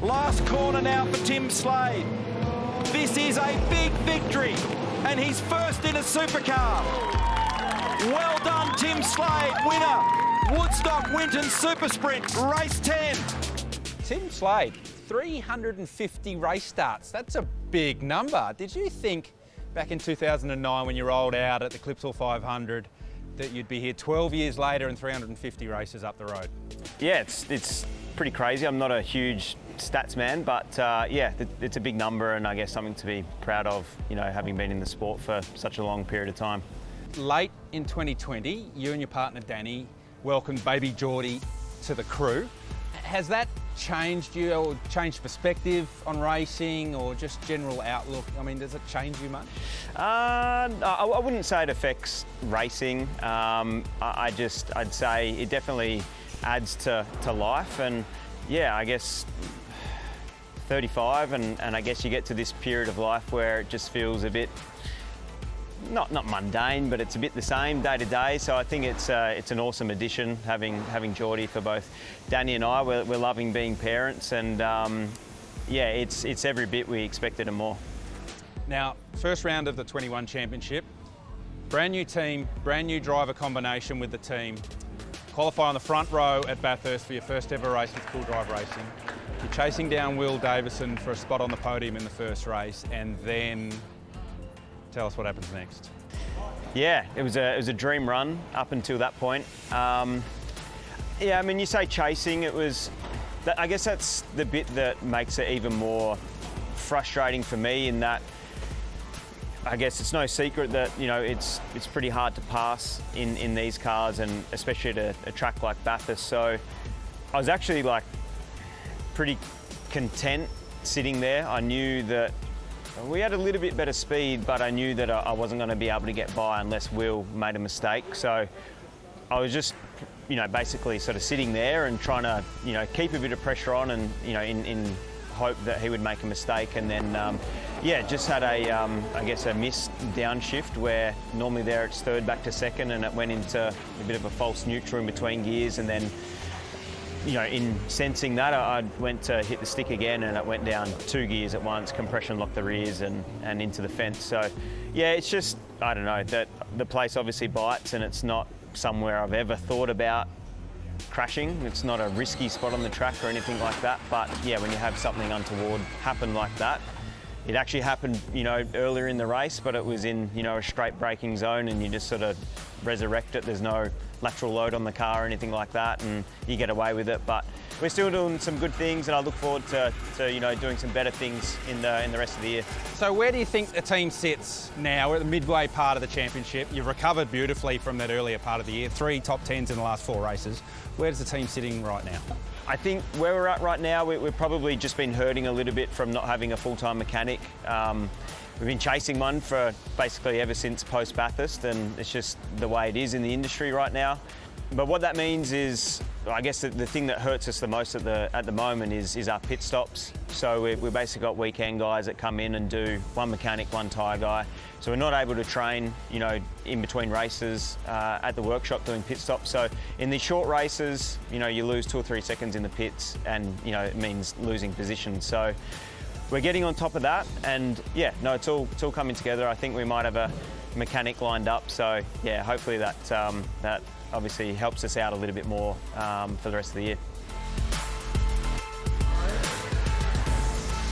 Last corner now for Tim Slade. This is a big victory and he's first in a supercar. Well done, Tim Slade, winner. Woodstock Winton Super Sprint, race 10. Tim Slade, 350 race starts. That's a big number. Did you think back in 2009 when you rolled out at the Clipsal 500 that you'd be here 12 years later and 350 races up the road? Yeah, it's pretty crazy. I'm not a huge stats man, but yeah, it's a big number and I guess something to be proud of, you know, having been in the sport for such a long period of time. Late in 2020, you and your partner Danny welcomed baby Geordie to the crew. Has that changed you or changed perspective on racing or just general outlook? I mean, does it change you much? I wouldn't say it affects racing. I'd say it definitely adds to life, and yeah, I guess 35 and I guess you get to this period of life where it just feels a bit not mundane, but it's a bit the same day to day. So I think it's an awesome addition having Geordie for both Danny and I. We're loving being parents, and yeah, it's every bit we expected and more. Now, first round of the 21 championship, brand new team, brand new driver combination with the team. Qualify on the front row at Bathurst for your first ever race with Cool Drive Racing. You're chasing down Will Davison for a spot on the podium in the first race, and then tell us what happens next. Yeah, it was a dream run up until that point. Yeah, I mean, you say chasing, I guess that's the bit that makes it even more frustrating for me, in that I guess it's no secret that, you know, it's pretty hard to pass in these cars, and especially at a track like Bathurst. So I was actually like pretty content sitting there. I knew that we had a little bit better speed, but I knew that I wasn't going to be able to get by unless Will made a mistake. So I was just, you know, basically sort of sitting there and trying to, you know, keep a bit of pressure on, and, you know, in hope that he would make a mistake. And then, yeah, just had I guess a missed downshift where normally there it's third back to second, and it went into a bit of a false neutral in between gears. And then, you know, in sensing that, I went to hit the stick again, and it went down 2 gears at once, compression locked the rears and into the fence. So yeah, it's just, I don't know, that the place obviously bites, and it's not somewhere I've ever thought about crashing. It's not a risky spot on the track or anything like that, but yeah, when you have something untoward happen like that, it actually happened, you know, earlier in the race, but it was in, you know, a straight braking zone, and you just sort of resurrect it. There's no lateral load on the car or anything like that, and you get away with it. But we're still doing some good things, and I look forward to you know, doing some better things in the rest of the year. So where do you think the team sits now? We're at the midway part of the championship. You've recovered beautifully from that earlier part of the year, 3 top 10s in the last 4 races. Where's the team sitting right now? I think where we're at right now, we've probably just been hurting a little bit from not having a full-time mechanic. We've been chasing one for basically ever since post-Bathurst, and it's just the way it is in the industry right now. But what that means is, I guess the thing that hurts us the most at the moment is our pit stops. So we've basically got weekend guys that come in and do one mechanic, one tyre guy. So we're not able to train, you know, in between races at the workshop doing pit stops. So in these short races, you know, you lose 2 or 3 seconds in the pits, and, you know, it means losing position. So we're getting on top of that, and yeah, no, it's all coming together. I think we might have a mechanic lined up. So yeah, hopefully that obviously helps us out a little bit more for the rest of the year.